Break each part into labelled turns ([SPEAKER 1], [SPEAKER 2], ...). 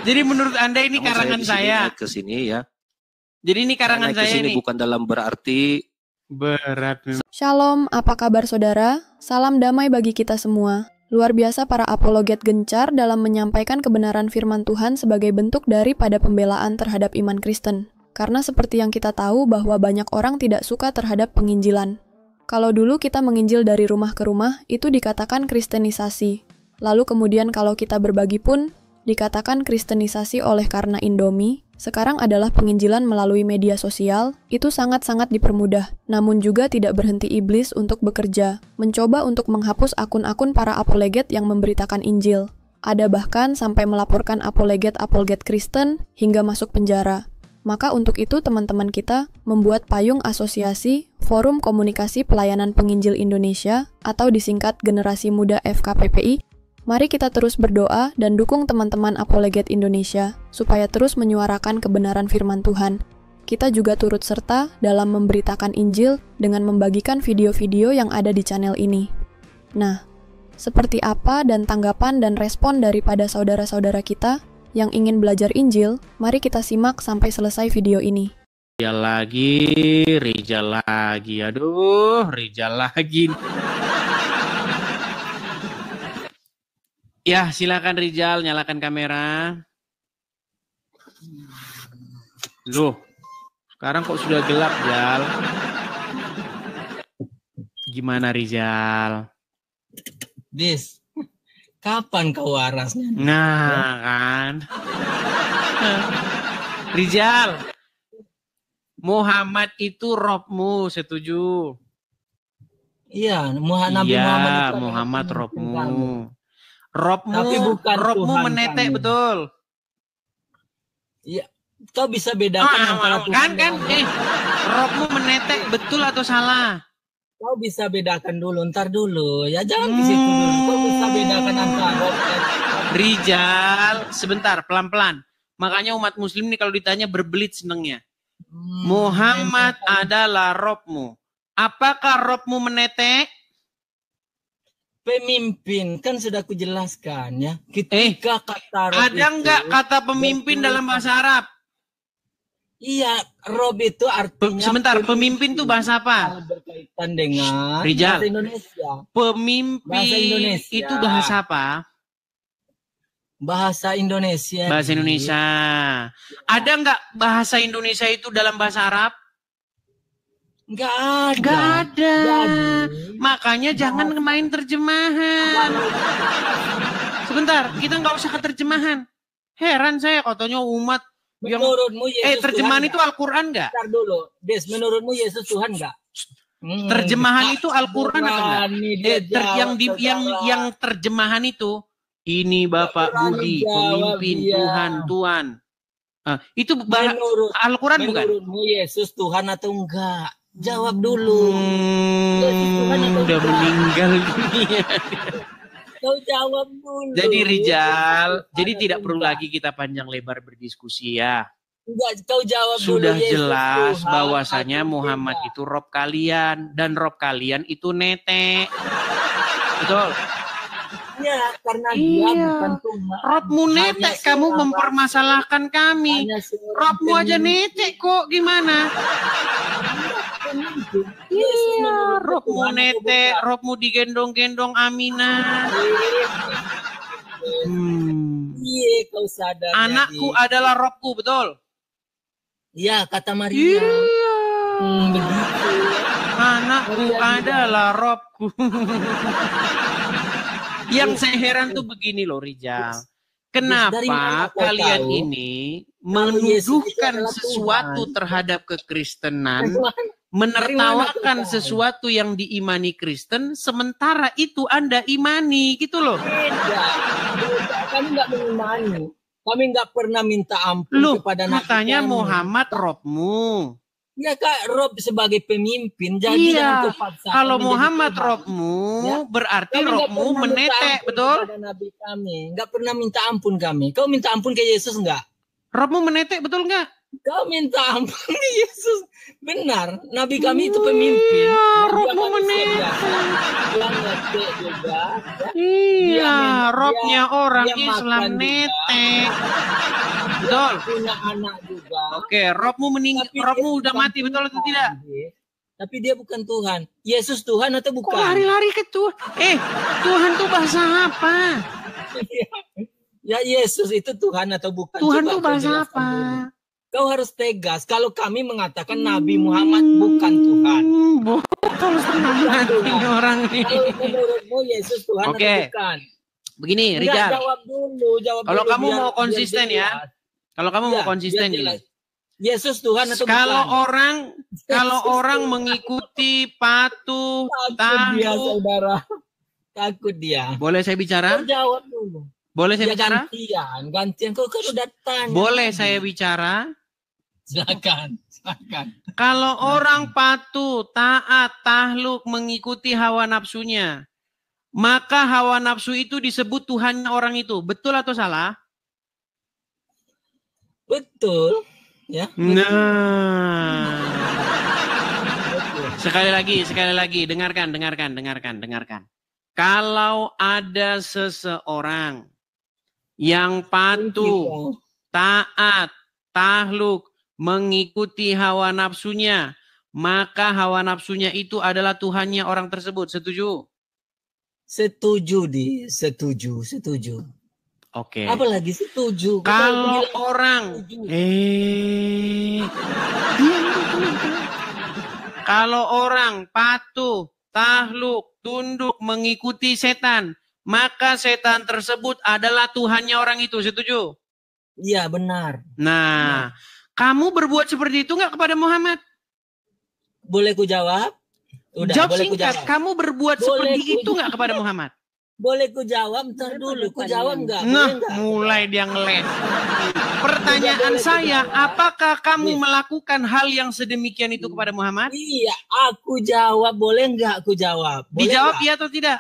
[SPEAKER 1] Jadi menurut Anda ini
[SPEAKER 2] Namun
[SPEAKER 1] karangan
[SPEAKER 2] saya
[SPEAKER 1] saya.
[SPEAKER 2] naik ke sini ya.
[SPEAKER 1] Jadi ini karangan
[SPEAKER 2] naik
[SPEAKER 1] saya
[SPEAKER 2] ke sini
[SPEAKER 1] ini.
[SPEAKER 2] bukan dalam berarti
[SPEAKER 1] Berat.
[SPEAKER 3] Shalom, apa kabar saudara? Salam damai bagi kita semua. Luar biasa para apologet gencar dalam menyampaikan kebenaran firman Tuhan sebagai bentuk daripada pembelaan terhadap iman Kristen. Karena seperti yang kita tahu bahwa banyak orang tidak suka terhadap penginjilan. Kalau dulu kita menginjil dari rumah ke rumah, itu dikatakan kristenisasi. Lalu kemudian kalau kita berbagi pun, dikatakan kristenisasi oleh karena Indomie. Sekarang adalah penginjilan melalui media sosial, itu sangat-sangat dipermudah. Namun juga tidak berhenti iblis untuk bekerja, mencoba untuk menghapus akun-akun para apologet yang memberitakan Injil. Ada bahkan sampai melaporkan apologet Kristen hingga masuk penjara. Maka untuk itu teman-teman kita membuat payung asosiasi Forum Komunikasi Pelayanan Penginjil Indonesia atau disingkat Generasi Muda FKPPI. Mari kita terus berdoa dan dukung teman-teman apologet Indonesia supaya terus menyuarakan kebenaran firman Tuhan. Kita juga turut serta dalam memberitakan Injil dengan membagikan video-video yang ada di channel ini. Nah, seperti apa dan tanggapan dan respon daripada saudara-saudara kita yang ingin belajar Injil? Mari kita simak sampai selesai video ini.
[SPEAKER 1] Rijal lagi, aduh, Rijal lagi. Ya, silakan Rijal, nyalakan kamera. Loh, sekarang kok sudah gelap, Jal? Gimana, Rijal?
[SPEAKER 4] Dis, kapan kau warasnya?
[SPEAKER 1] Nah, kan. Rijal, Muhammad itu Robmu, setuju?
[SPEAKER 4] Iya, Nabi Muhammad itu
[SPEAKER 1] Muhammad Robmu.
[SPEAKER 4] Tapi bukan
[SPEAKER 1] Robmu
[SPEAKER 4] Tuhan
[SPEAKER 1] menetek,
[SPEAKER 4] kami.
[SPEAKER 1] betul.
[SPEAKER 4] Iya, kau bisa bedakan antara Tuhan
[SPEAKER 1] kan? Robmu menetek, betul atau salah?
[SPEAKER 4] Kau bisa bedakan dulu, ntar dulu. Ya jangan di situ dulu. Kau bisa bedakan antara Rob dan
[SPEAKER 1] Rijal, sebentar, pelan-pelan. Makanya umat muslim ini kalau ditanya berbelit senengnya. Muhammad adalah Robmu. Apakah Robmu menetek?
[SPEAKER 4] Pemimpin, kan sudah aku jelaskan ya. Ketika kata Rob
[SPEAKER 1] ada nggak kata pemimpin dalam bahasa Arab?
[SPEAKER 4] Iya, Rob itu artinya
[SPEAKER 1] sebentar, pemimpin itu bahasa apa?
[SPEAKER 4] Berkaitan dengan
[SPEAKER 1] Rijal,
[SPEAKER 4] bahasa Indonesia.
[SPEAKER 1] Pemimpin
[SPEAKER 4] bahasa Indonesia.
[SPEAKER 1] Itu bahasa apa?
[SPEAKER 4] Bahasa Indonesia.
[SPEAKER 1] Bahasa Indonesia. Ada nggak bahasa Indonesia itu dalam bahasa Arab?
[SPEAKER 4] Nggak ada.
[SPEAKER 1] Nggak ada. Makanya jangan main terjemahan. Sebentar, kita nggak usah ke terjemahan. Heran saya katanya umat yang
[SPEAKER 4] menurutmu Yesus
[SPEAKER 1] terjemahan
[SPEAKER 4] Tuhan
[SPEAKER 1] itu Al-Quran nggak?
[SPEAKER 4] Bentar dulu, Des, menurutmu Yesus Tuhan nggak?
[SPEAKER 1] Terjemahan itu Al-Quran atau enggak? Yang terjemahan itu ini Bapak Budi, pemimpin Tuhan. Itu Al-Quran bukan?
[SPEAKER 4] Menurutmu Yesus Tuhan atau enggak? Jawab dulu. Yesus Tuhan atau
[SPEAKER 1] udah
[SPEAKER 4] enggak?
[SPEAKER 1] meninggal dunia.
[SPEAKER 4] Kau jawab dulu.
[SPEAKER 1] Jadi Rijal, jadi tidak perlu lagi kita panjang lebar berdiskusi ya.
[SPEAKER 4] Enggak, kau jawab
[SPEAKER 1] sudah
[SPEAKER 4] dulu.
[SPEAKER 1] Jelas bahwasanya Muhammad itu Rob kalian dan Rob kalian itu netek. Betul.
[SPEAKER 4] Ya, karena dia bukan Tuhan.
[SPEAKER 1] Robmu netek, kamu mempermasalahkan kami. Robmu aja netek kok, gimana? Iya, Robmu netek, Robmu digendong-gendong Aminah.
[SPEAKER 4] Iya, kau sadar.
[SPEAKER 1] Anakku adalah Robku, betul?
[SPEAKER 4] Iya, kata Maria.
[SPEAKER 1] Iya.
[SPEAKER 4] Begitu.
[SPEAKER 1] Anakku adalah Robku. Yang saya heran tuh begini loh, Rijal. Kenapa kalian ini menuduhkan sesuatu terhadap kekristenan, menertawakan sesuatu yang diimani Kristen, sementara itu Anda imani, gitu loh.
[SPEAKER 4] Beda. Kami nggak mengimani. Kami nggak pernah minta ampun kepada Nabi.
[SPEAKER 1] Katanya Muhammad Robmu.
[SPEAKER 4] Ya Kak, Rob sebagai pemimpin, jadi jangan kupaksakan.
[SPEAKER 1] Kalau Muhammad Robmu, ya, berarti Robmu menetek, betul?
[SPEAKER 4] Nabi kami, nggak pernah minta ampun kami. Kau minta ampun ke Yesus nggak?
[SPEAKER 1] Robmu menetek, betul nggak?
[SPEAKER 4] Kau minta ampun ke Yesus, benar? Nabi kami itu pemimpin.
[SPEAKER 1] Iya, Robmu menetek.
[SPEAKER 4] Juga.
[SPEAKER 1] Iya, Robnya orang Islam netek. Betul.
[SPEAKER 4] Punya anak juga.
[SPEAKER 1] Oke, Robmu udah mati, betul atau tidak?
[SPEAKER 4] Tapi dia bukan Tuhan. Yesus Tuhan atau bukan?
[SPEAKER 1] Kok lari-lari ke Tuhan? Tuhan tuh bahasa apa?
[SPEAKER 4] Ya Yesus itu Tuhan atau bukan?
[SPEAKER 1] Tuhan
[SPEAKER 4] Coba
[SPEAKER 1] tuh bahasa apa?
[SPEAKER 4] Kau harus tegas. Kalau kami mengatakan Nabi Muhammad bukan Tuhan.
[SPEAKER 1] Betul setengah orang ini.
[SPEAKER 4] Kalau menurutmu Yesus Tuhan atau bukan?
[SPEAKER 1] Begini, Rijal.
[SPEAKER 4] Jawab dulu.
[SPEAKER 1] Kalau kamu mau konsisten ya. Kalau kamu mau konsisten nih.
[SPEAKER 4] Yesus Tuhan atau bukan?
[SPEAKER 1] Kalau orang mengikuti patuh,
[SPEAKER 4] takut dia, saudara. Takut dia.
[SPEAKER 1] Boleh saya bicara?
[SPEAKER 4] Jawab dulu.
[SPEAKER 1] Boleh saya bicara?
[SPEAKER 4] Gantian. Kau kan udah tanya.
[SPEAKER 1] Boleh saya bicara?
[SPEAKER 4] Silakan.
[SPEAKER 1] Kalau orang patuh, taat, tahluk, mengikuti hawa nafsunya, maka hawa nafsu itu disebut Tuhannya orang itu. Betul atau salah?
[SPEAKER 4] Betul. Ya.
[SPEAKER 1] Nah. Sekali lagi, dengarkan. Kalau ada seseorang yang patuh, taat, tahluk, mengikuti hawa nafsunya, maka hawa nafsunya itu adalah Tuhannya orang tersebut. Setuju?
[SPEAKER 4] Setuju.
[SPEAKER 1] Oke.
[SPEAKER 4] Apalagi setuju.
[SPEAKER 1] Kalau orang kalau orang patuh, tahluk, tunduk, mengikuti setan, maka setan tersebut adalah Tuhannya orang itu. Setuju?
[SPEAKER 4] Iya, benar.
[SPEAKER 1] Nah, kamu berbuat seperti itu nggak kepada Muhammad?
[SPEAKER 4] Boleh ku jawab?
[SPEAKER 1] Jawab singkat. Kamu berbuat seperti itu nggak kepada Muhammad?
[SPEAKER 4] Boleh ku jawab? Ntar dulu. Ku jawab nggak?
[SPEAKER 1] Nah, mulai dia ngeles. Pertanyaan saya, apakah kamu melakukan hal yang sedemikian itu kepada Muhammad?
[SPEAKER 4] Iya, aku jawab. Boleh nggak aku jawab?
[SPEAKER 1] Dijawab iya atau tidak?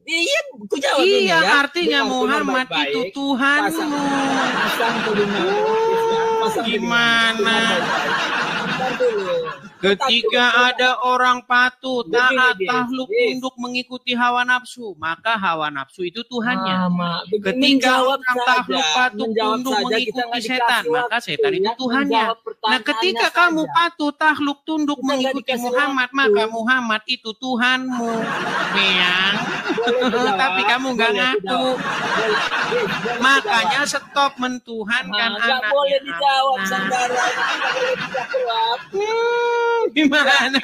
[SPEAKER 4] Iya, ku jawab.
[SPEAKER 1] Iya, artinya Muhammad itu Tuhanmu. Gimana? Ketika ada orang patuh, taat, tahluk, tunduk, mengikuti hawa nafsu, maka hawa nafsu itu Tuhannya. Ketika orang tahluk, patuh, tunduk, mengikuti setan, maka setan itu Tuhannya. Nah, ketika kamu patuh, tahluk, tunduk, mengikuti Muhammad, maka Muhammad itu Tuhanmu. Meang. Tapi kamu nggak ngaku. Makanya stop mentuhankan anak.
[SPEAKER 4] Nggak boleh dijawab, saudara. Nggak boleh dijawab.
[SPEAKER 1] Gimana?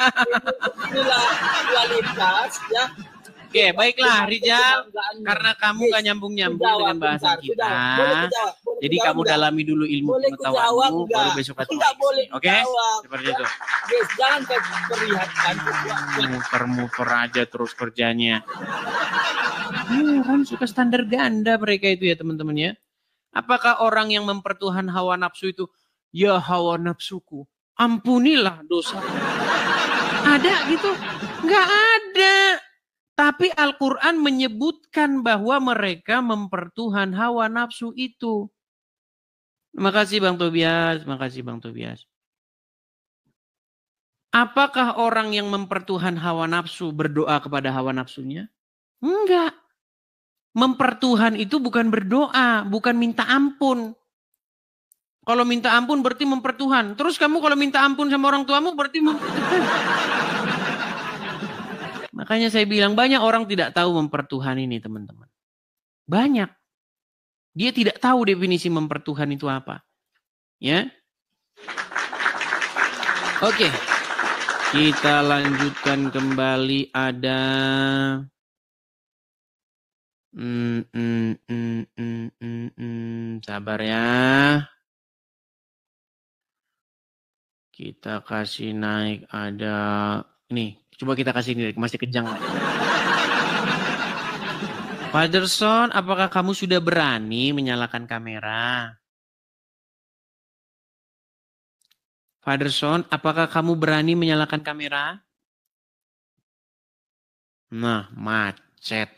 [SPEAKER 4] Inilah kualitas ya.
[SPEAKER 1] Oke, baiklah Rijal, karena kamu gak nyambung-nyambung dengan bahasa kita, jadi kamu dalami dulu ilmu pengetahuanmu, baru besok kita oke? Seperti itu.
[SPEAKER 4] Jangan perlihatkan.
[SPEAKER 1] Muter-muter aja terus kerjanya. Kan suka standar ganda mereka itu ya teman-teman ya. Apakah orang yang mempertuhan hawa nafsu itu, ya hawa nafsuku, ampunilah dosa. Ada gitu? Nggak ada. Tapi Al-Quran menyebutkan bahwa mereka mempertuhan hawa nafsu itu. Makasih Bang Tobias. Apakah orang yang mempertuhan hawa nafsu berdoa kepada hawa nafsunya? Enggak. Mempertuhan itu bukan berdoa, bukan minta ampun. Kalau minta ampun berarti mempertuhan. Terus kamu kalau minta ampun sama orang tuamu berarti mempertuhan. Makanya saya bilang banyak orang tidak tahu mempertuhan ini teman-teman. Banyak. Dia tidak tahu definisi mempertuhan itu apa. Ya. Oke. Kita lanjutkan kembali ada sabar ya. Kita kasih naik ada nih. Coba kita kasih ini, masih kejang. Fatherson, apakah kamu sudah berani menyalakan kamera? Fatherson, apakah kamu berani menyalakan kamera? Nah, macet.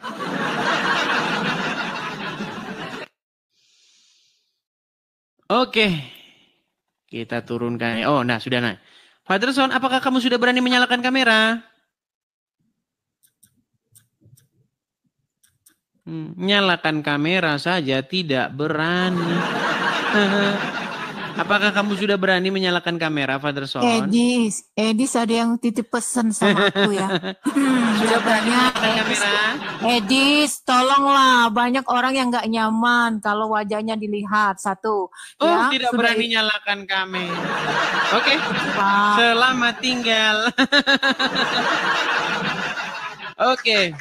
[SPEAKER 1] Oke. Kita turunkan. Oh, nah sudah naik. Fatherson, apakah kamu sudah berani menyalakan kamera? Nyalakan kamera saja tidak berani. Apakah kamu sudah berani menyalakan kamera, Father Son?
[SPEAKER 5] Edis ada yang titip pesan sama aku ya.
[SPEAKER 1] Sudah berani menyalakan kamera?
[SPEAKER 5] Edis, tolonglah, banyak orang yang nggak nyaman kalau wajahnya dilihat. Satu.
[SPEAKER 1] Oh,
[SPEAKER 5] ya,
[SPEAKER 1] tidak
[SPEAKER 5] sudah
[SPEAKER 1] berani nyalakan kamera. Oke.
[SPEAKER 5] Pak.
[SPEAKER 1] Selamat tinggal. Oke.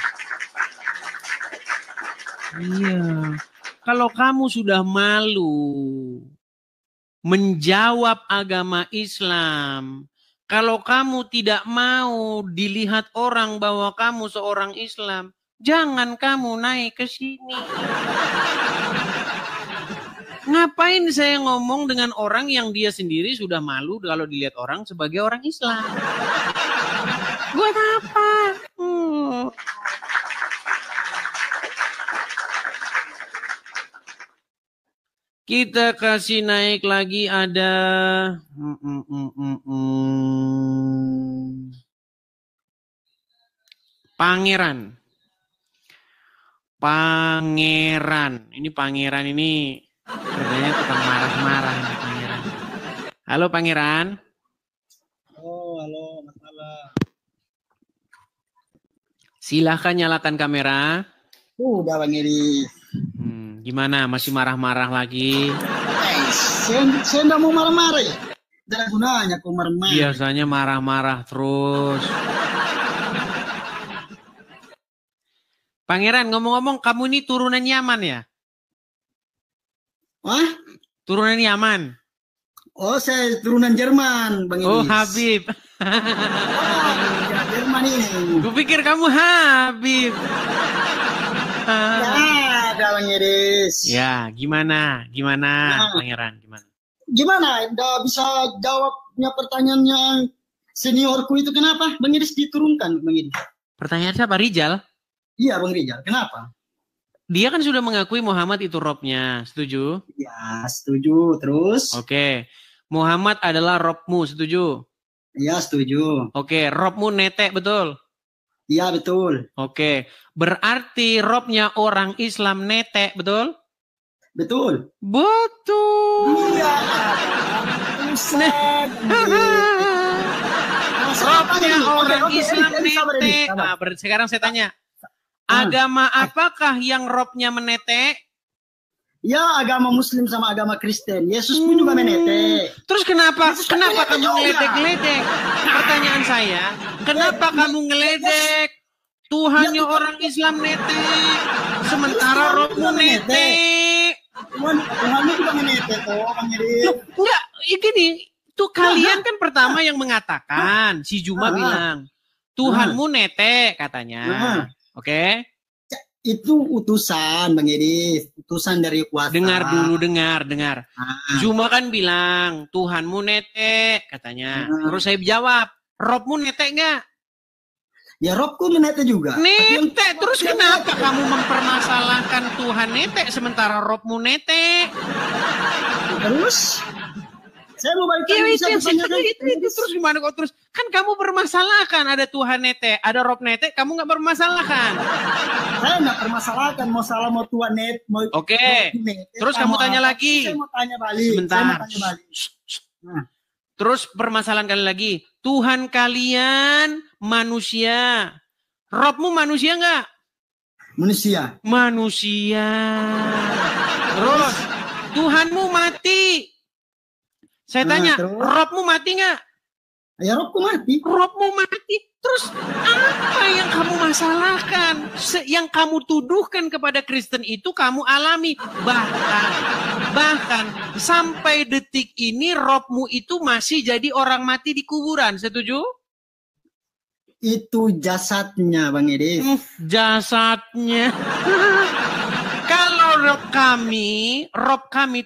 [SPEAKER 1] Iya. Kalau kamu sudah malu menjawab agama Islam, kalau kamu tidak mau dilihat orang bahwa kamu seorang Islam, jangan kamu naik ke sini. Ngapain saya ngomong dengan orang yang dia sendiri sudah malu kalau dilihat orang sebagai orang Islam? Buat apa? Kita kasih naik lagi ada Pangeran. Ini Pangeran ini kerjanya tukang marah-marah nih, Pangeran. Halo Pangeran.
[SPEAKER 6] Oh, halo, masalah.
[SPEAKER 1] Silahkan nyalakan kamera.
[SPEAKER 6] Udah Bang Edi.
[SPEAKER 1] Gimana? Masih marah-marah lagi?
[SPEAKER 6] Saya nggak mau marah-marah ya. Tidak ada gunanya aku marah-marah.
[SPEAKER 1] Biasanya marah-marah terus. Pangeran, ngomong-ngomong, kamu ini turunan Yaman ya?
[SPEAKER 6] Wah?
[SPEAKER 1] Turunan Yaman?
[SPEAKER 6] Oh, saya turunan Jerman, Bang Edi.
[SPEAKER 1] Oh, Habib.
[SPEAKER 6] Ya, Jerman ini.
[SPEAKER 1] Kupikir kamu Habib.
[SPEAKER 6] Ya, ada Bang Edis.
[SPEAKER 1] Ya, gimana? Pangeran, gimana?
[SPEAKER 6] Gimana? Nggak bisa jawabnya pertanyaannya seniorku itu kenapa Bang Edis diturunkan, Bang Edis?
[SPEAKER 1] Pertanyaan siapa? Rijal?
[SPEAKER 6] Iya, Bang Rijal. Kenapa?
[SPEAKER 1] Dia kan sudah mengakui Muhammad itu Robnya, setuju?
[SPEAKER 6] Ya, setuju. Terus?
[SPEAKER 1] Oke. Muhammad adalah Robmu, setuju?
[SPEAKER 6] Iya, setuju.
[SPEAKER 1] Oke, Robmu netek, betul?
[SPEAKER 6] Iya, betul.
[SPEAKER 1] Oke, berarti Robnya orang Islam netek, betul?
[SPEAKER 6] Betul.
[SPEAKER 1] Betul.
[SPEAKER 6] Iya.
[SPEAKER 1] Robnya orang Islam netek. Nah, sekarang saya tanya, agama apakah yang Robnya menetek?
[SPEAKER 6] Ya, agama Muslim sama agama Kristen. Yesus pun juga menetek.
[SPEAKER 1] Terus kenapa kamu ngeledek-ledek? Pertanyaan saya, kenapa kamu ngeledek? Tuhannya orang Islam netek, sementara Robmu netek.
[SPEAKER 6] Tuhanmu juga menetek toh, Bang Edi.
[SPEAKER 1] Enggak, gini, tuh kalian kan pertama yang mengatakan, si Juma bilang, Tuhanmu netek katanya. Oke?
[SPEAKER 6] Itu utusan, Bang Edi. Utusan dari kuasa.
[SPEAKER 1] Dengar dulu, dengar. Juma kan bilang, Tuhanmu netek katanya. Terus saya jawab, Robmu netek enggak?
[SPEAKER 6] Ya Robku menetek juga.
[SPEAKER 1] Netek, terus kenapa kamu mempermasalahkan Tuhan netek sementara Robmu netek?
[SPEAKER 6] Terus? Saya mau balik lagi
[SPEAKER 1] itu terus gimana kok terus? Kan kamu permasalahkan ada Tuhan netek, ada Rob netek, kamu nggak permasalahkan.
[SPEAKER 6] Saya nggak permasalahkan, mau salah mau Tuhan net.
[SPEAKER 1] Oke. Terus kamu tanya lagi.
[SPEAKER 6] Saya mau tanya balik.
[SPEAKER 1] Sebentar. Terus permasalahan kalian lagi. Tuhan kalian manusia. Robmu manusia nggak?
[SPEAKER 6] Manusia.
[SPEAKER 1] Manusia. Terus Tuhanmu mati. Saya tanya, Robmu mati nggak?
[SPEAKER 6] Ya Robku mati.
[SPEAKER 1] Robmu mati. Terus apa yang kamu masalahkan? Yang kamu tuduhkan kepada Kristen itu kamu alami. Bahkan sampai detik ini Robmu itu masih jadi orang mati di kuburan. Setuju?
[SPEAKER 6] Itu jasadnya, Bang Edi.
[SPEAKER 1] Jasadnya. Kalau Rob kami,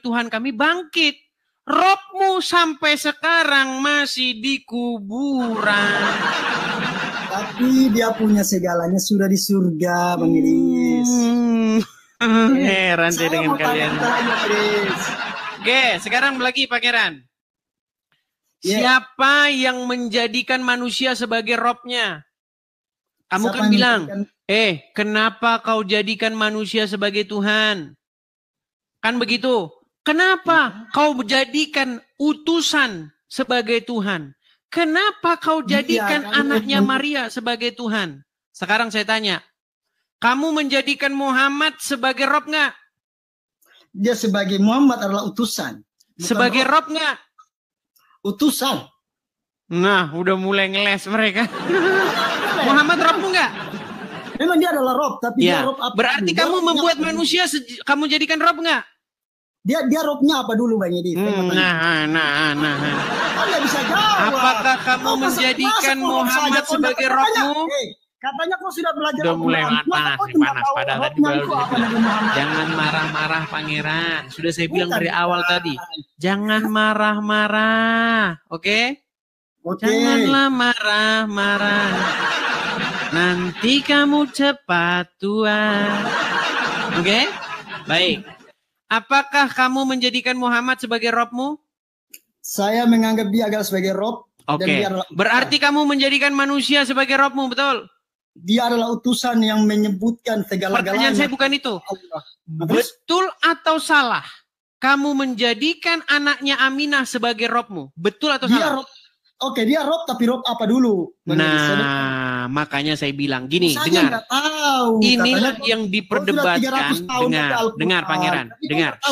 [SPEAKER 1] Tuhan kami bangkit. Robmu sampai sekarang masih di kuburan.
[SPEAKER 6] Tapi dia punya segalanya sudah di surga, Bang Edis.
[SPEAKER 1] Heran saya dengan kalian. Oke, sekarang lagi Pangeran. Siapa yang menjadikan manusia sebagai Robnya? Kamu kan bilang, kenapa kau jadikan manusia sebagai Tuhan? Kan begitu. Kenapa kau jadikan utusan sebagai Tuhan? Kenapa kau jadikan anaknya Maria sebagai Tuhan? Sekarang saya tanya, kamu menjadikan Muhammad sebagai Rob nggak?
[SPEAKER 6] Dia sebagai Muhammad adalah utusan.
[SPEAKER 1] Sebagai Rob nggak?
[SPEAKER 6] Utusan.
[SPEAKER 1] Nah, udah mulai ngeles mereka. Muhammad Robmu nggak?
[SPEAKER 6] Memang dia adalah Rob, tapi dia Rob apa?
[SPEAKER 1] Berarti kamu membuat manusia, kamu jadikan Rob nggak?
[SPEAKER 6] Dia Robnya apa dulu Bang Edi?
[SPEAKER 1] Nah.
[SPEAKER 6] Anda bisa jawab.
[SPEAKER 1] Apakah kamu menjadikan Muhammad sebagai Robmu?
[SPEAKER 6] Katanya kau sudah belajar.
[SPEAKER 1] Udah mulai panas padahal tadi baru. Jangan marah-marah Pangeran. Sudah saya bilang dari awal tadi. Jangan marah-marah, oke? Janganlah marah-marah. Nanti kamu cepat tua. Oke? Baik. Apakah kamu menjadikan Muhammad sebagai Robmu?
[SPEAKER 6] Saya menganggap dia adalah sebagai Rob.
[SPEAKER 1] Oke. Berarti kamu menjadikan manusia sebagai Robmu, betul?
[SPEAKER 6] Dia adalah utusan yang menyebutkan segala-galanya.
[SPEAKER 1] Pertanyaan saya bukan itu. Betul atau salah? Kamu menjadikan anaknya Aminah sebagai Robmu. Betul atau salah?
[SPEAKER 6] Oke, dia Rob, tapi Rob apa dulu?
[SPEAKER 1] Nah, makanya saya bilang gini, dengar. Inilah yang diperdebatkan. Dengar Pangeran, dengar.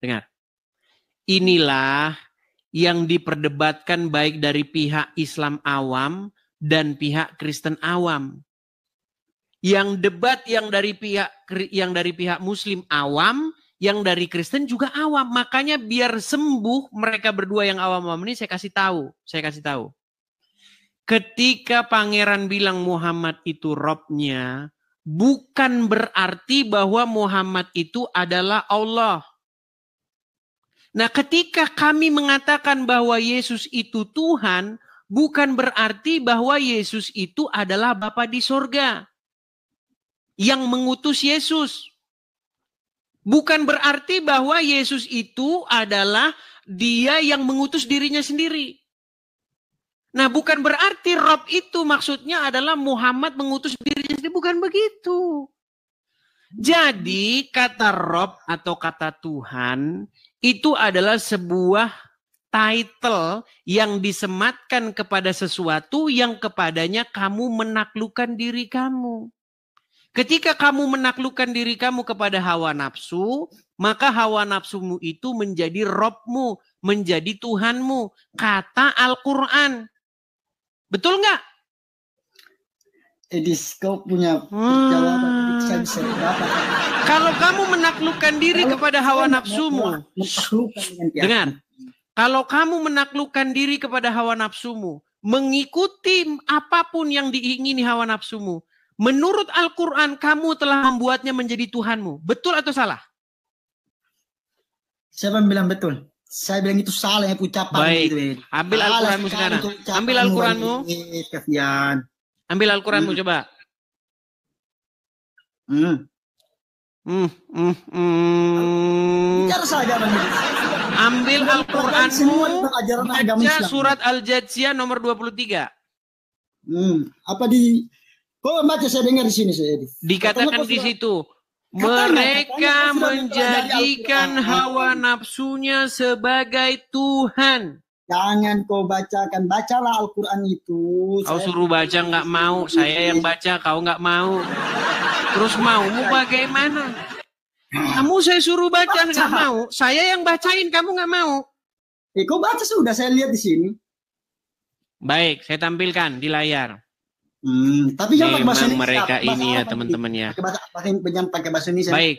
[SPEAKER 1] Dengar. Inilah yang diperdebatkan baik dari pihak Islam awam dan pihak Kristen awam. Yang debat yang dari pihak Muslim awam, yang dari Kristen juga awam. Makanya biar sembuh mereka berdua yang awam-awam ini saya kasih tahu. Ketika Pangeran bilang Muhammad itu Robnya, bukan berarti bahwa Muhammad itu adalah Allah. Nah, ketika kami mengatakan bahwa Yesus itu Tuhan, bukan berarti bahwa Yesus itu adalah Bapa di sorga yang mengutus Yesus. Bukan berarti bahwa Yesus itu adalah dia yang mengutus dirinya sendiri. Nah, bukan berarti Rob itu maksudnya adalah Muhammad mengutus dirinya sendiri. Bukan begitu. Jadi kata Rob atau kata Tuhan itu adalah sebuah title yang disematkan kepada sesuatu yang kepadanya kamu menaklukkan diri kamu. Ketika kamu menaklukkan diri kamu kepada hawa nafsu, maka hawa nafsumu itu menjadi Robmu, menjadi Tuhanmu. Kata Al-Quran. Betul nggak?
[SPEAKER 6] Edis, kau punya jawaban. Saya bisa dapat.
[SPEAKER 1] Kalau kamu menaklukkan diri kepada hawa nafsumu, dengar. Kalau kamu menaklukkan diri kepada hawa nafsumu, mengikuti apapun yang diingini hawa nafsumu, menurut Al-Quran kamu telah membuatnya menjadi Tuhanmu. Betul atau salah?
[SPEAKER 6] Siapa yang bilang betul? Saya bilang itu salah yang ucapan.
[SPEAKER 1] Baik,
[SPEAKER 6] gitu,
[SPEAKER 1] ambil Al-Quranmu sekarang. Ambil Al-Quranmu.
[SPEAKER 6] Kasihan.
[SPEAKER 1] Ambil Al-Quranmu coba.
[SPEAKER 6] Bicara saja Bang.
[SPEAKER 1] Ambil Al-Quranmu, baca surat Al-Jathiyah nomor 23.
[SPEAKER 6] Apa di... Kau baca, saya dengar di sini.
[SPEAKER 1] Dikatakan di situ, mereka menjadikan hawa nafsunya sebagai Tuhan.
[SPEAKER 6] Jangan kau bacakan, bacalah Al-Quran itu.
[SPEAKER 1] Kau suruh baca nggak mau, saya yang baca, kau nggak mau. Terus maumu bagaimana? Kamu saya suruh baca nggak mau, saya yang bacain, kamu nggak mau.
[SPEAKER 6] Kau baca sudah, saya lihat di sini.
[SPEAKER 1] Baik, saya tampilkan di layar.
[SPEAKER 6] Tapi jangan pakai bahasa Indonesia.
[SPEAKER 1] Mereka ini ya teman-teman ya.
[SPEAKER 6] Pakai bahasa Indonesia.
[SPEAKER 1] Baik,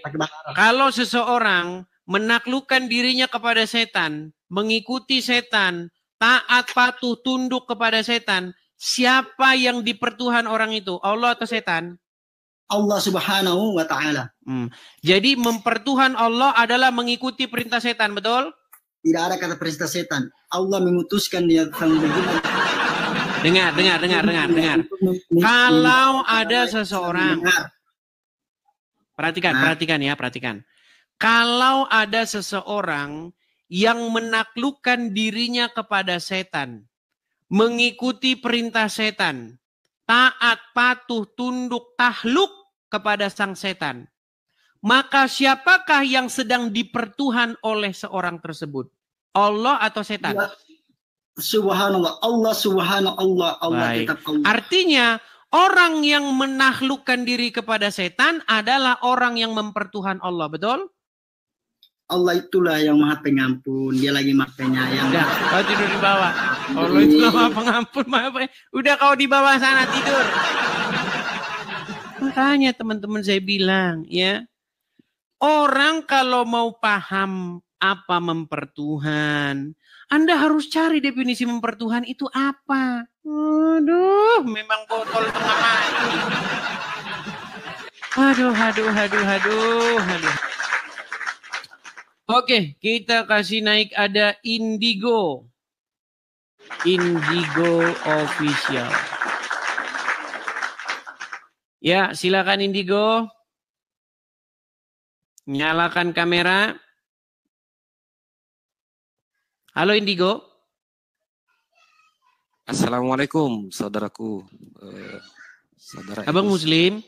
[SPEAKER 1] kalau seseorang menaklukkan dirinya kepada setan, mengikuti setan, taat patuh tunduk kepada setan, siapa yang dipertuhan orang itu? Allah atau setan?
[SPEAKER 6] Allah Subhanahu wa Ta'ala.
[SPEAKER 1] Jadi mempertuhan Allah adalah mengikuti perintah setan, betul?
[SPEAKER 6] Tidak ada kata perintah setan. Allah mengutuskan dia tentang begitu.
[SPEAKER 1] Dengar. Kalau ada seseorang, perhatikan. Kalau ada seseorang yang menaklukkan dirinya kepada setan, mengikuti perintah setan, taat, patuh, tunduk, tahluk kepada sang setan, Maka siapakah yang sedang dipertuhan oleh seorang tersebut? Allah atau setan?
[SPEAKER 6] Ya, subhanallah, Allah subhanallah, Allah
[SPEAKER 1] Baik.
[SPEAKER 6] tetap Allah.
[SPEAKER 1] Artinya orang yang menaklukkan diri kepada setan adalah orang yang mempertuhan Allah, betul?
[SPEAKER 6] Allah itulah yang maha pengampun, dia lagi maha penyayang.
[SPEAKER 1] Udah, kau tidur di bawah. Allah itu maha pengampun, udah kau di bawah sana tidur. Makanya teman-teman saya bilang ya, orang kalau mau paham apa mempertuhan, Anda harus cari definisi mempertuhan itu apa. Aduh, memang botol tengah mati. Aduh. Oke, kita kasih naik ada Indigo. Indigo Official. Ya, silakan Indigo. Nyalakan kamera. Halo Indigo.
[SPEAKER 2] Assalamualaikum saudaraku. Saudara
[SPEAKER 1] Abang
[SPEAKER 2] Idus.
[SPEAKER 1] Muslim?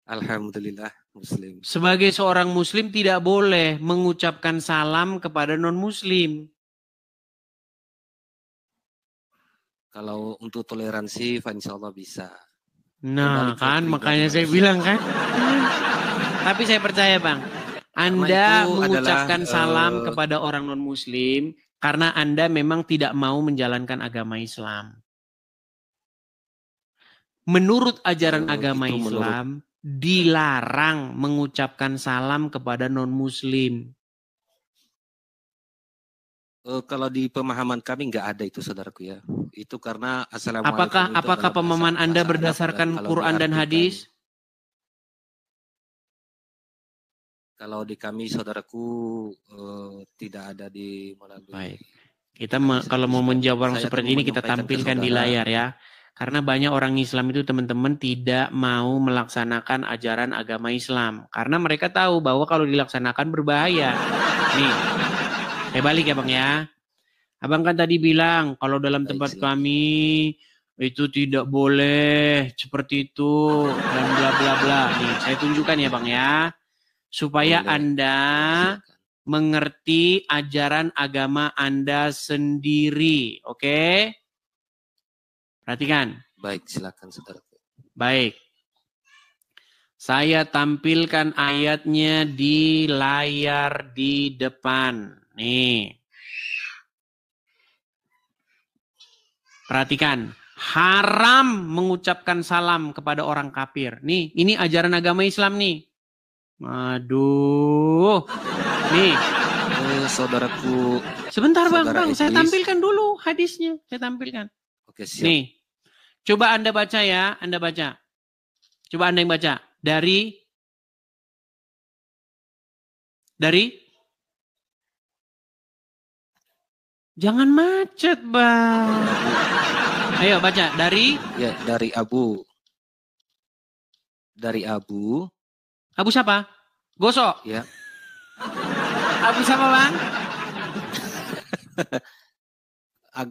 [SPEAKER 2] Alhamdulillah Muslim.
[SPEAKER 1] Sebagai seorang Muslim tidak boleh mengucapkan salam kepada non-Muslim.
[SPEAKER 2] Kalau untuk toleransi, insya Allah bisa.
[SPEAKER 1] Nah
[SPEAKER 2] Kembali ke
[SPEAKER 1] kan,
[SPEAKER 2] pribadi
[SPEAKER 1] makanya saya
[SPEAKER 2] manusia.
[SPEAKER 1] bilang kan. Tapi saya percaya Bang, Anda
[SPEAKER 2] itu
[SPEAKER 1] mengucapkan
[SPEAKER 2] adalah,
[SPEAKER 1] salam kepada orang non-Muslim karena Anda memang tidak mau menjalankan agama Islam. Menurut ajaran agama
[SPEAKER 2] itu
[SPEAKER 1] Islam, dilarang mengucapkan salam kepada non-Muslim.
[SPEAKER 2] Kalau di pemahaman kami nggak ada itu saudaraku ya. Itu karena assalamualaikum.
[SPEAKER 1] Apakah pemahaman Anda berdasarkan Quran dan hadis?
[SPEAKER 2] Kalau di kami saudaraku tidak ada di melalui.
[SPEAKER 1] Baik. Kita kalau mau menjawab orang seperti ini kita tampilkan di layar ya. Karena banyak orang Islam itu teman-teman tidak mau melaksanakan ajaran agama Islam. Karena mereka tahu bahwa kalau dilaksanakan berbahaya. Nih, saya balik ya Bang ya. Abang kan tadi bilang kalau dalam tempat kami itu tidak boleh seperti itu dan bla bla bla. Nih, saya tunjukkan ya Bang ya. Supaya boleh. Anda mengerti ajaran agama Anda sendiri. Oke? Perhatikan.
[SPEAKER 2] Baik, silakan saudara.
[SPEAKER 1] Baik. Saya tampilkan ayatnya di layar di depan. Nih. Perhatikan. Haram mengucapkan salam kepada orang kafir. Nih, ini ajaran agama Islam nih. Aduh. Nih.
[SPEAKER 2] Saudaraku.
[SPEAKER 1] Sebentar Bang, saya tampilkan dulu hadisnya. Saya tampilkan.
[SPEAKER 2] Oke, siap.
[SPEAKER 1] Nih. Coba Anda baca ya, Anda baca. Coba Anda yang baca. Dari jangan macet, Bang. Ayo baca dari
[SPEAKER 2] ya, dari Abu. Dari Abu.
[SPEAKER 1] Abu siapa? Gosok.
[SPEAKER 2] Ya.
[SPEAKER 1] Abu siapa, Bang?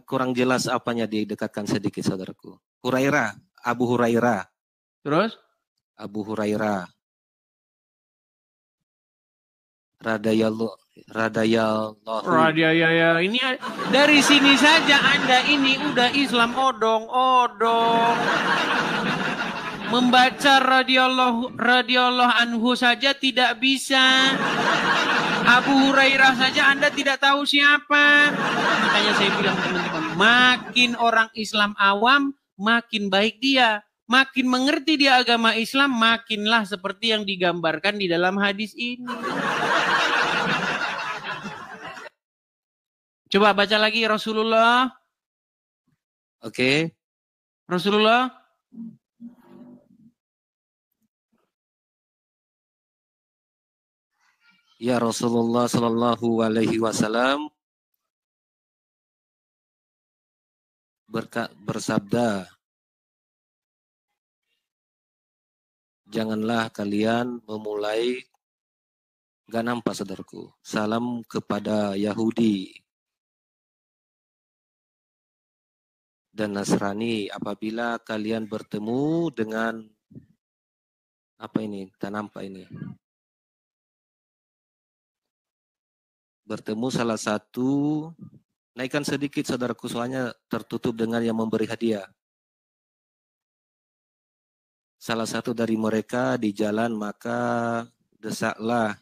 [SPEAKER 2] Kurang jelas apanya, didekatkan sedikit saudaraku. Hurairah, Abu Hurairah.
[SPEAKER 1] Terus?
[SPEAKER 2] Abu Hurairah. Radhiyallahu.
[SPEAKER 1] Ini dari sini saja Anda ini udah Islam odong-odong. Membaca radhiyallahu anhu saja tidak bisa. Abu Hurairah saja Anda tidak tahu siapa. Makanya saya bilang teman-teman, makin orang Islam awam, makin baik dia. Makin mengerti dia agama Islam, makinlah seperti yang digambarkan di dalam hadis ini. Coba baca lagi Rasulullah.
[SPEAKER 2] Oke.
[SPEAKER 1] Rasulullah.
[SPEAKER 2] Ya Rasulullah sallallahu alaihi wasallam bersabda, janganlah kalian memulai, gak nampak saudaraku, salam kepada Yahudi dan Nasrani apabila kalian bertemu dengan Apa ini? Tak nampak ini. Bertemu salah satu, naikkan sedikit saudaraku, soalnya tertutup dengan yang memberi hadiah. Salah satu dari mereka di jalan, maka desaklah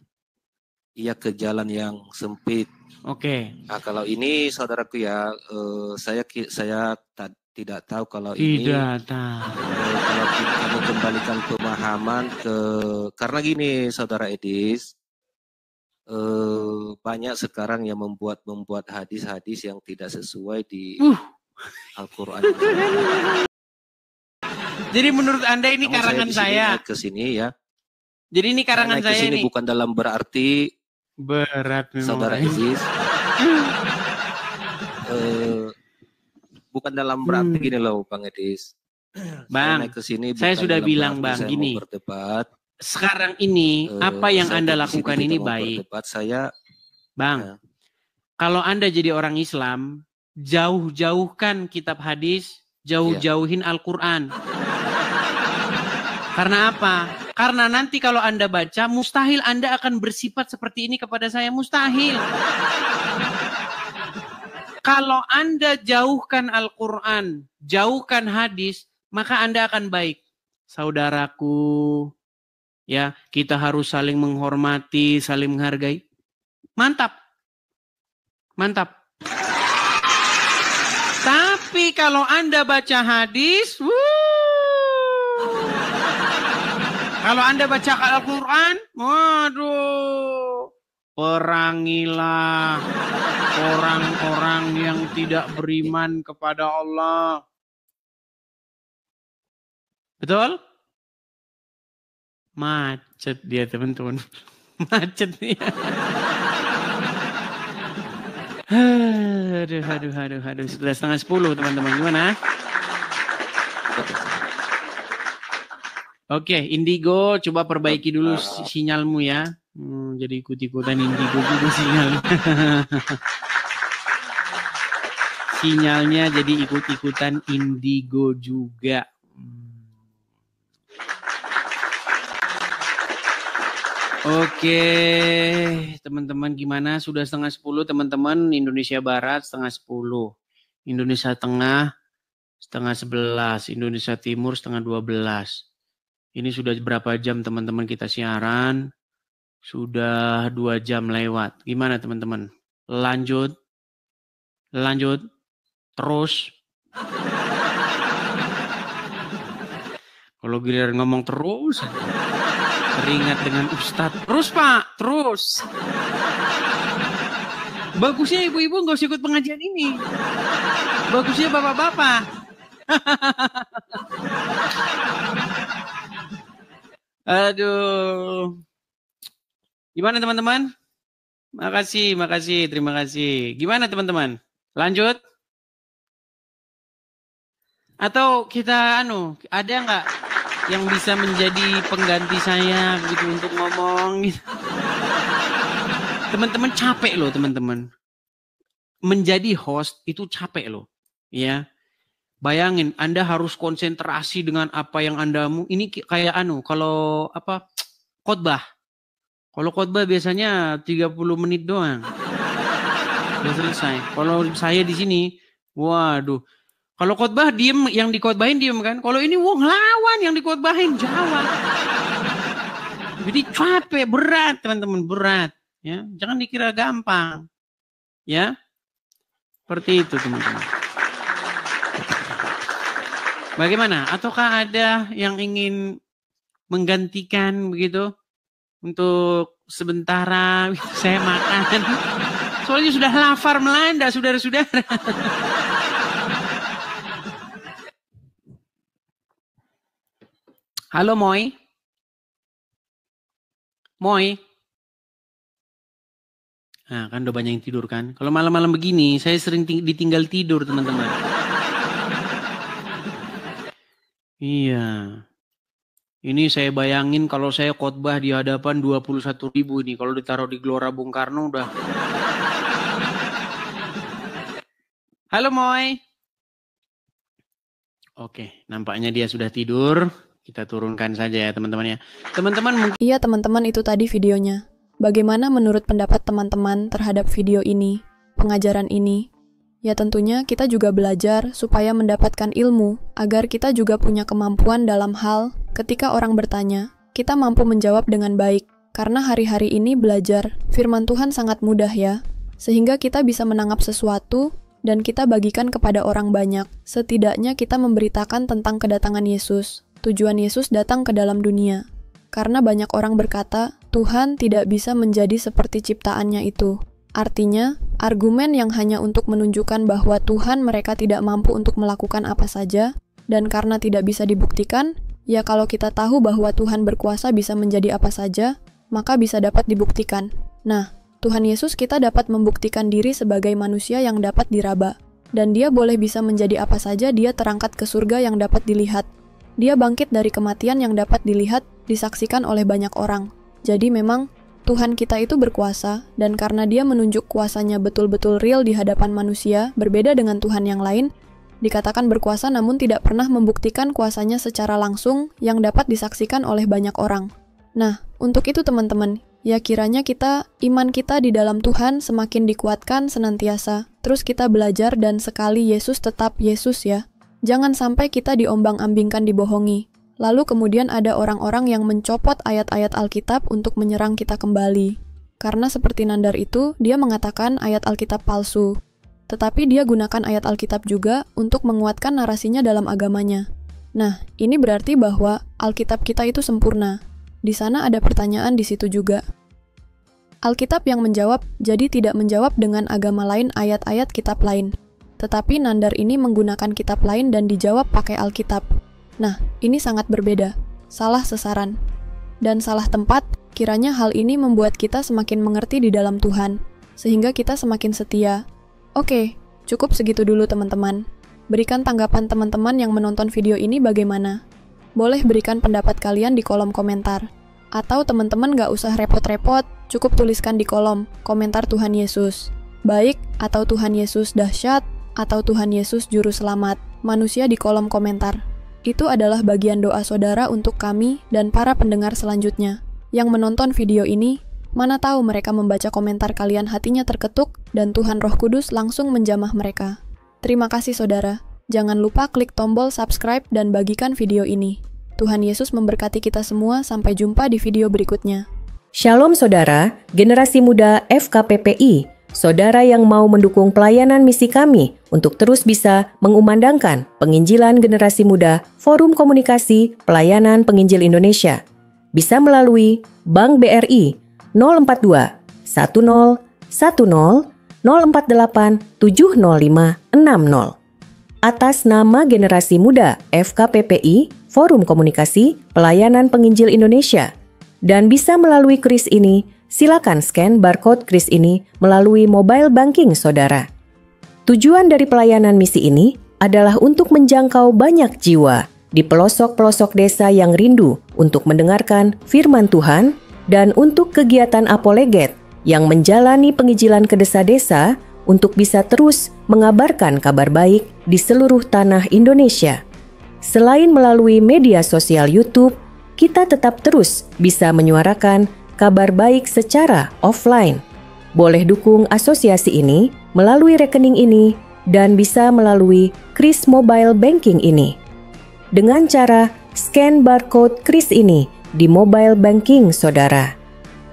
[SPEAKER 2] ia ke jalan yang sempit.
[SPEAKER 1] Oke.
[SPEAKER 2] Nah, kalau ini saudaraku ya, saya tidak tahu kalau
[SPEAKER 1] Tidak tahu.
[SPEAKER 2] Kalau kami kembalikan pemahaman karena gini saudara Edis, banyak sekarang yang membuat hadis-hadis yang tidak sesuai di Al-Quran.
[SPEAKER 1] Jadi menurut Anda ini karangan saya?
[SPEAKER 2] Ke sini ya.
[SPEAKER 1] Jadi ini karangan saya
[SPEAKER 2] ini bukan dalam berarti
[SPEAKER 1] berat
[SPEAKER 2] saudara Edis. Bukan dalam berarti gini loh Bang Edis.
[SPEAKER 1] Bang, saya sudah bilang Bang gini. Sekarang ini apa yang Anda lakukan ini baik. Bang, kalau Anda jadi orang Islam, jauh-jauhkan kitab hadis, jauh-jauhin Al-Quran. Karena apa? Karena nanti kalau Anda baca, mustahil Anda akan bersifat seperti ini kepada saya. Mustahil. Kalau Anda jauhkan Al-Quran, jauhkan hadis, maka Anda akan baik. Saudaraku, ya, kita harus saling menghormati, saling menghargai. Mantap. Mantap. Tapi kalau Anda baca hadis, kalau Anda baca Al-Quran, waduh, perangilah orang-orang yang tidak beriman kepada Allah. Betul? Macet dia teman-teman. Macet dia. Aduh. Sudah 9:30 teman-teman. Gimana? Oke, Indigo, coba perbaiki dulu sinyalmu ya. Jadi ikut-ikutan Indigo juga sinyalnya. Sinyalnya jadi ikut-ikutan Indigo juga. Oke, teman-teman gimana? Sudah 9:30 teman-teman. Indonesia Barat 9:30. Indonesia Tengah 10:30. Indonesia Timur 11:30. Ini sudah berapa jam teman-teman kita siaran? Sudah 2 jam lewat. Gimana teman-teman? Lanjut? Terus? Kalau giliran ngomong terus, teringat dengan Ustadz. Terus Pak, terus. Bagusnya ibu-ibu nggak usah ikut pengajian ini. Bagusnya bapak-bapak. Aduh. Gimana teman-teman? Makasih, terima kasih. Gimana teman-teman? Lanjut? Atau kita ada nggak yang bisa menjadi pengganti saya begitu untuk ngomong gitu. Teman-teman capek loh teman-teman. Menjadi host itu capek loh. Ya. Bayangin Anda harus konsentrasi dengan apa yang Anda ini kayak kalau khotbah. Kalau khotbah biasanya 30 menit doang. Udah selesai. Kalau saya di sini, waduh. Kalau khotbah diem, yang dikhotbahin diem kan. Kalau ini ngelawan yang dikhotbahin jawab. Jadi capek, berat teman-teman, berat. Ya, jangan dikira gampang. Ya, seperti itu teman-teman. Bagaimana? Ataukah ada yang ingin menggantikan begitu untuk sementara saya makan? Soalnya sudah lapar melanda, saudara-saudara. Halo Moy. Nah kan udah banyak yang tidur kan. Kalau malam-malam begini saya sering ditinggal tidur teman-teman. Iya. Ini saya bayangin kalau saya khotbah di hadapan 21.000 ini. Kalau ditaruh di Gelora Bung Karno udah. Halo Moy. Oke, nampaknya dia sudah tidur. Kita turunkan saja ya teman-teman ya. Teman-teman mungkin...
[SPEAKER 3] Iya teman-teman, itu tadi videonya. Bagaimana menurut pendapat teman-teman terhadap video ini, pengajaran ini? Ya tentunya kita juga belajar supaya mendapatkan ilmu, agar kita juga punya kemampuan dalam hal ketika orang bertanya, kita mampu menjawab dengan baik. Karena hari-hari ini belajar firman Tuhan sangat mudah ya, sehingga kita bisa menangkap sesuatu dan kita bagikan kepada orang banyak. Setidaknya kita memberitakan tentang kedatangan Yesus. Tujuan Yesus datang ke dalam dunia. Karena banyak orang berkata, Tuhan tidak bisa menjadi seperti ciptaannya itu. Artinya, argumen yang hanya untuk menunjukkan bahwa Tuhan mereka tidak mampu untuk melakukan apa saja, dan karena tidak bisa dibuktikan, ya kalau kita tahu bahwa Tuhan berkuasa bisa menjadi apa saja, maka bisa dapat dibuktikan. Nah, Tuhan Yesus kita dapat membuktikan diri sebagai manusia yang dapat diraba. Dan dia boleh bisa menjadi apa saja, dia terangkat ke surga yang dapat dilihat. Dia bangkit dari kematian yang dapat dilihat, disaksikan oleh banyak orang. Jadi memang Tuhan kita itu berkuasa, dan karena dia menunjuk kuasanya betul-betul real di hadapan manusia, berbeda dengan Tuhan yang lain, dikatakan berkuasa namun tidak pernah membuktikan kuasanya secara langsung yang dapat disaksikan oleh banyak orang. Nah, untuk itu teman-teman, ya kiranya iman kita di dalam Tuhan semakin dikuatkan senantiasa. Terus kita belajar dan sekali Yesus tetap Yesus ya. Jangan sampai kita diombang-ambingkan dibohongi. Lalu kemudian ada orang-orang yang mencopot ayat-ayat Alkitab untuk menyerang kita kembali. Karena seperti Nandar itu, dia mengatakan ayat Alkitab palsu. Tetapi dia gunakan ayat Alkitab juga untuk menguatkan narasinya dalam agamanya. Nah, ini berarti bahwa Alkitab kita itu sempurna. Di sana ada pertanyaan di situ juga. Alkitab yang menjawab, jadi tidak menjawab dengan agama lain ayat-ayat kitab lain. Tetapi Nandar ini menggunakan kitab lain dan dijawab pakai Alkitab. Nah, ini sangat berbeda. Salah sasaran. Dan salah tempat, kiranya hal ini membuat kita semakin mengerti di dalam Tuhan. Sehingga kita semakin setia. Oke, cukup segitu dulu teman-teman. Berikan tanggapan teman-teman yang menonton video ini bagaimana. Boleh berikan pendapat kalian di kolom komentar. Atau teman-teman gak usah repot-repot, cukup tuliskan di kolom komentar Tuhan Yesus. Baik, atau Tuhan Yesus dahsyat, atau Tuhan Yesus juru selamat, manusia di kolom komentar. Itu adalah bagian doa saudara untuk kami dan para pendengar selanjutnya. Yang menonton video ini, mana tahu mereka membaca komentar kalian hatinya terketuk dan Tuhan Roh Kudus langsung menjamah mereka. Terima kasih saudara. Jangan lupa klik tombol subscribe dan bagikan video ini. Tuhan Yesus memberkati kita semua, sampai jumpa di video berikutnya.
[SPEAKER 7] Shalom saudara, generasi muda FKPPI. Saudara yang mau mendukung pelayanan misi kami untuk terus bisa mengumandangkan penginjilan generasi muda Forum Komunikasi Pelayanan Penginjil Indonesia. Bisa melalui Bank BRI 042 10 10 048 705 60. Atas nama Generasi Muda FKPPI Forum Komunikasi Pelayanan Penginjil Indonesia. Dan bisa melalui kris ini, silakan scan barcode kris ini melalui mobile banking saudara. Tujuan dari pelayanan misi ini adalah untuk menjangkau banyak jiwa di pelosok-pelosok desa yang rindu untuk mendengarkan firman Tuhan dan untuk kegiatan apoleget yang menjalani penginjilan ke desa-desa untuk bisa terus mengabarkan kabar baik di seluruh tanah Indonesia. Selain melalui media sosial YouTube, kita tetap terus bisa menyuarakan kabar baik secara offline. Boleh dukung asosiasi ini melalui rekening ini dan bisa melalui kris mobile banking ini. Dengan cara scan barcode kris ini di mobile banking saudara.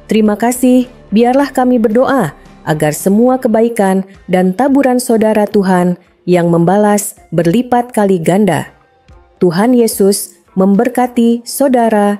[SPEAKER 7] Terima kasih, biarlah kami berdoa agar semua kebaikan dan taburan saudara Tuhan yang membalas berlipat kali ganda. Tuhan Yesus memberkati saudara